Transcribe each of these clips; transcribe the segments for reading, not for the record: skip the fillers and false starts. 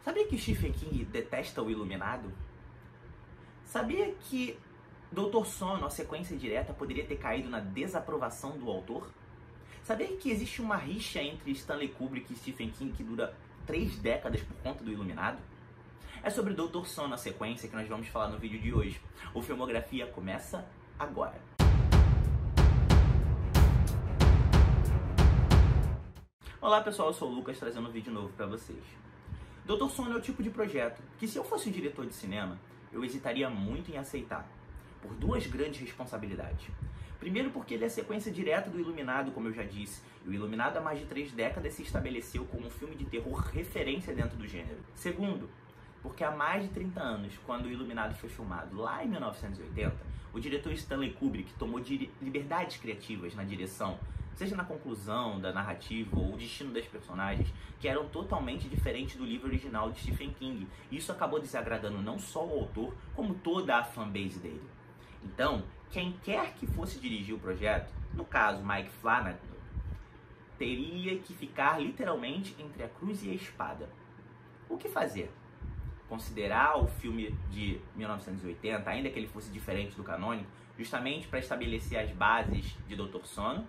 Sabia que Stephen King detesta o Iluminado? Sabia que Doutor Sono, a sequência direta, poderia ter caído na desaprovação do autor? Sabia que existe uma rixa entre Stanley Kubrick e Stephen King que dura 3 décadas por conta do Iluminado? É sobre Doutor Sono, a sequência, que nós vamos falar no vídeo de hoje. O Filmografia começa agora. Olá pessoal, eu sou o Lucas, trazendo um vídeo novo para vocês. Doutor Sono é o tipo de projeto que, se eu fosse um diretor de cinema, eu hesitaria muito em aceitar, por 2 grandes responsabilidades. Primeiro, porque ele é a sequência direta do Iluminado, como eu já disse, e o Iluminado há mais de 3 décadas se estabeleceu como um filme de terror referência dentro do gênero. Segundo, porque há mais de 30 anos, quando o Iluminado foi filmado lá em 1980, o diretor Stanley Kubrick tomou liberdades criativas na direção, seja na conclusão da narrativa ou o destino das personagens, que eram totalmente diferentes do livro original de Stephen King. E isso acabou desagradando não só o autor, como toda a fanbase dele. Então, quem quer que fosse dirigir o projeto, no caso Mike Flanagan, teria que ficar literalmente entre a cruz e a espada. O que fazer? Considerar o filme de 1980, ainda que ele fosse diferente do canônico, justamente para estabelecer as bases de Doutor Sono?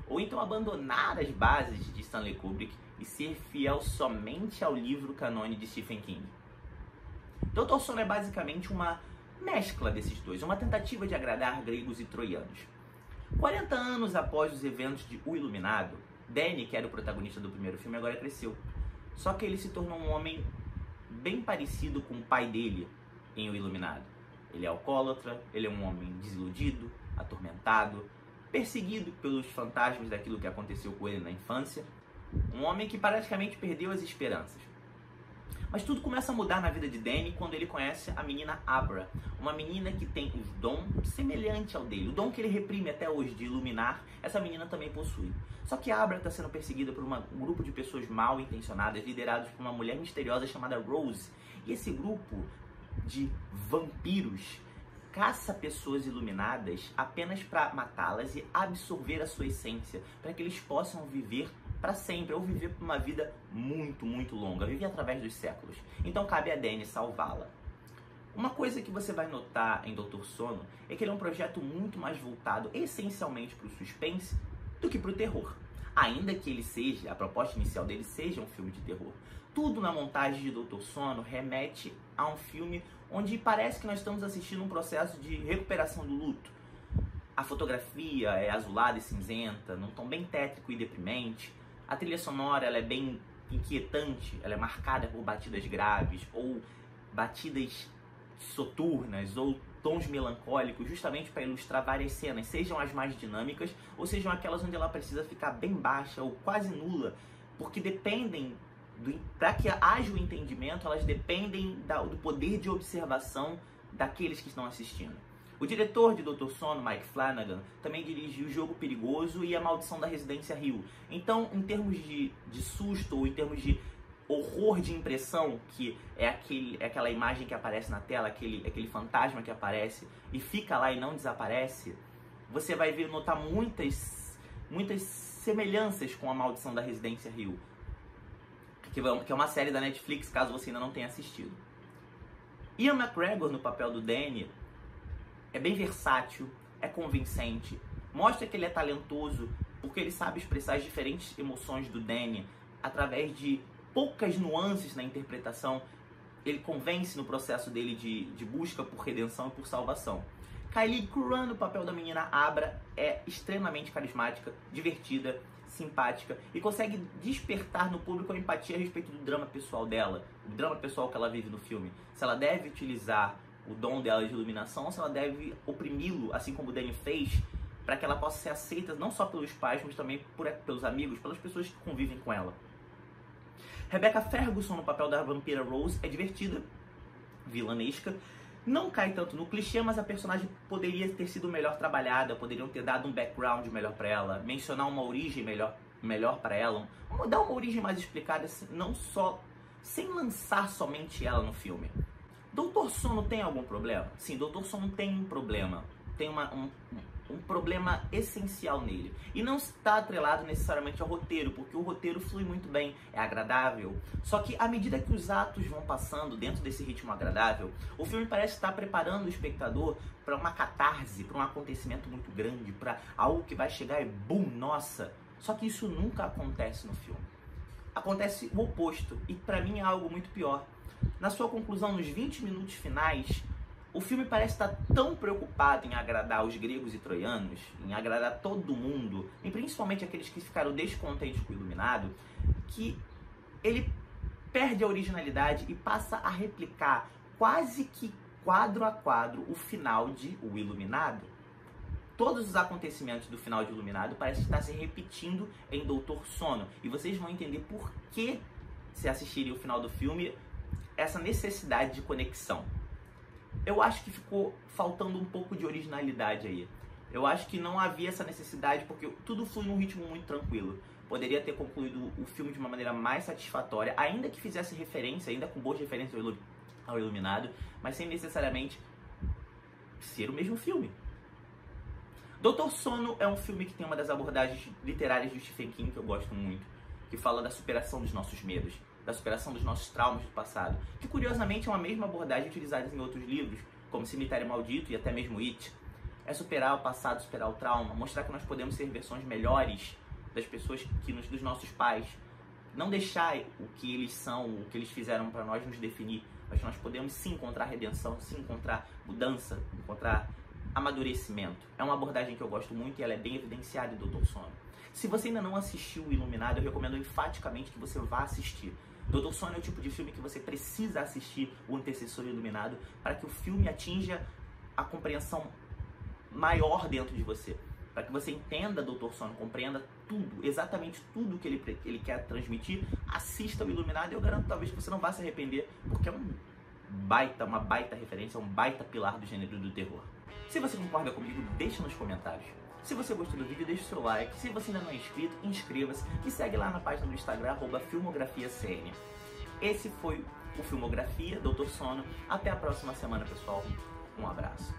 Ou então abandonar as bases de Stanley Kubrick e ser fiel somente ao livro canônico de Stephen King? Doutor Sono é basicamente uma mescla desses dois, uma tentativa de agradar gregos e troianos. 40 anos após os eventos de O Iluminado, Danny, que era o protagonista do primeiro filme, agora cresceu. Só que ele se tornou um homem bem parecido com o pai dele em O Iluminado. Ele é alcoólatra, ele é um homem desiludido, atormentado, perseguido pelos fantasmas daquilo que aconteceu com ele na infância. Um homem que praticamente perdeu as esperanças. Mas tudo começa a mudar na vida de Danny quando ele conhece a menina Abra, uma menina que tem os dons semelhantes ao dele. O dom que ele reprime até hoje de iluminar, essa menina também possui. Só que Abra está sendo perseguida por um grupo de pessoas mal intencionadas, liderados por uma mulher misteriosa chamada Rose. E esse grupo de vampiros caça pessoas iluminadas apenas para matá-las e absorver a sua essência, para que eles possam viver para sempre, ou viver por uma vida muito, muito longa, viver através dos séculos. Então cabe a Danny salvá-la. Uma coisa que você vai notar em Doutor Sono é que ele é um projeto muito mais voltado essencialmente para o suspense do que para o terror. Ainda que ele seja, a proposta inicial dele seja um filme de terror. Tudo na montagem de Doutor Sono remete a um filme onde parece que nós estamos assistindo um processo de recuperação do luto. A fotografia é azulada e cinzenta, num tom bem tétrico e deprimente. A trilha sonora ela é bem inquietante, ela é marcada por batidas graves ou batidas soturnas ou tons melancólicos, justamente para ilustrar várias cenas, sejam as mais dinâmicas ou sejam aquelas onde ela precisa ficar bem baixa ou quase nula, porque dependem, para que haja o entendimento, elas dependem do poder de observação daqueles que estão assistindo. O diretor de Doutor Sono, Mike Flanagan, também dirigiu O Jogo Perigoso e A Maldição da Residência Hill. Então, em termos de susto ou em termos de horror de impressão, que é aquela imagem que aparece na tela, aquele fantasma que aparece e fica lá e não desaparece, você vai notar muitas semelhanças com A Maldição da Residência Hill, que é uma série da Netflix, caso você ainda não tenha assistido. Ian McGregor, no papel do Danny, é bem versátil, é convincente, mostra que ele é talentoso, porque ele sabe expressar as diferentes emoções do Danny através de poucas nuances na interpretação. Ele convence no processo dele de busca por redenção e por salvação. Kylie Curran, no papel da menina Abra, é extremamente carismática, divertida, simpática e consegue despertar no público a empatia a respeito do drama pessoal dela, o drama pessoal que ela vive no filme. Se ela deve utilizar o dom dela de iluminação, ou se ela deve oprimi-lo, assim como o Danny fez, para que ela possa ser aceita não só pelos pais, mas também pelos amigos, pelas pessoas que convivem com ela. Rebecca Ferguson, no papel da vampira Rose, é divertida, vilanesca, não cai tanto no clichê, mas a personagem poderia ter sido melhor trabalhada, poderiam ter dado um background melhor para ela, mencionar uma origem melhor para ela, dar uma origem mais explicada, não só, sem lançar somente ela no filme. Doutor Sono tem algum problema? Sim, Doutor Sono tem um problema. Tem um problema essencial nele. E não está atrelado necessariamente ao roteiro, porque o roteiro flui muito bem, é agradável. Só que à medida que os atos vão passando dentro desse ritmo agradável, o filme parece estar preparando o espectador para uma catarse, para um acontecimento muito grande, para algo que vai chegar e bum, nossa! Só que isso nunca acontece no filme. Acontece o oposto, e para mim é algo muito pior. Na sua conclusão, nos 20 minutos finais, o filme parece estar tão preocupado em agradar os gregos e troianos, em agradar todo mundo, e principalmente aqueles que ficaram descontentes com o Iluminado, que ele perde a originalidade e passa a replicar quase que quadro a quadro o final de O Iluminado. Todos os acontecimentos do final de Iluminado parecem estar se repetindo em Doutor Sono, e vocês vão entender por que, se assistirem o final do filme, essa necessidade de conexão. Eu acho que ficou faltando um pouco de originalidade aí. Eu acho que não havia essa necessidade porque tudo flui num ritmo muito tranquilo. Poderia ter concluído o filme de uma maneira mais satisfatória, ainda que fizesse referência, ainda com boas referências ao Iluminado, mas sem necessariamente ser o mesmo filme. Doutor Sono é um filme que tem uma das abordagens literárias de Stephen King que eu gosto muito, que fala da superação dos nossos medos, da superação dos nossos traumas do passado, que curiosamente é uma mesma abordagem utilizada em outros livros, como Cemitério Maldito e até mesmo It. É superar o passado, superar o trauma, mostrar que nós podemos ser versões melhores das pessoas dos nossos pais. Não deixar o que eles são, o que eles fizeram para nós nos definir, mas que nós podemos sim encontrar redenção, sim encontrar mudança, encontrar amadurecimento. É uma abordagem que eu gosto muito e ela é bem evidenciada em Doutor Sono. Se você ainda não assistiu o Iluminado, eu recomendo enfaticamente que você vá assistir. Doutor Sono é o tipo de filme que você precisa assistir o antecessor Iluminado para que o filme atinja a compreensão maior dentro de você. Para que você entenda Doutor Sono, compreenda tudo, exatamente tudo que ele quer transmitir, assista o Iluminado e eu garanto talvez que você não vá se arrepender, porque é uma baita referência, um baita pilar do gênero do terror. Se você concorda comigo, deixa nos comentários. Se você gostou do vídeo, deixa o seu like. Se você ainda não é inscrito, inscreva-se e segue lá na página do Instagram, @filmografiacn. Esse foi o Filmografia, Doutor Sono. Até a próxima semana, pessoal. Um abraço.